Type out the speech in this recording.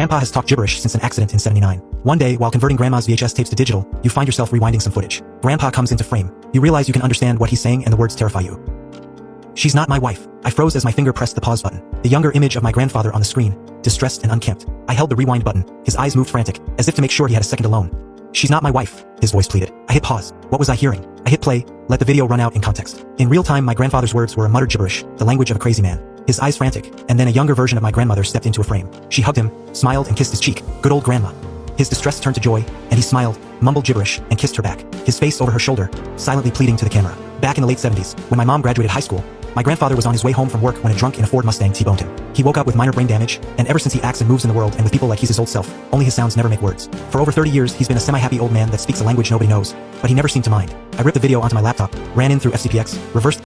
Grandpa has talked gibberish since an accident in '79. One day, while converting Grandma's VHS tapes to digital, you find yourself rewinding some footage. Grandpa comes into frame. You realize you can understand what he's saying and the words terrify you. She's not my wife. I froze as my finger pressed the pause button. The younger image of my grandfather on the screen, distressed and unkempt. I held the rewind button. His eyes moved frantic, as if to make sure he had a second alone. She's not my wife, his voice pleaded. I hit pause. What was I hearing? I hit play, let the video run out in context. In real time, my grandfather's words were a muttered gibberish, the language of a crazy man. His eyes frantic, and then a younger version of my grandmother stepped into a frame. She hugged him, smiled and kissed his cheek. Good old grandma. His distress turned to joy, and he smiled, mumbled gibberish, and kissed her back, his face over her shoulder, silently pleading to the camera. Back in the late '70s, when my mom graduated high school, my grandfather was on his way home from work when a drunk in a Ford Mustang T-boned him. He woke up with minor brain damage, and ever since he acts and moves in the world and with people like he's his old self, only his sounds never make words. For over 30 years, he's been a semi-happy old man that speaks a language nobody knows, but he never seemed to mind. I ripped the video onto my laptop, ran in through FCPX, reversed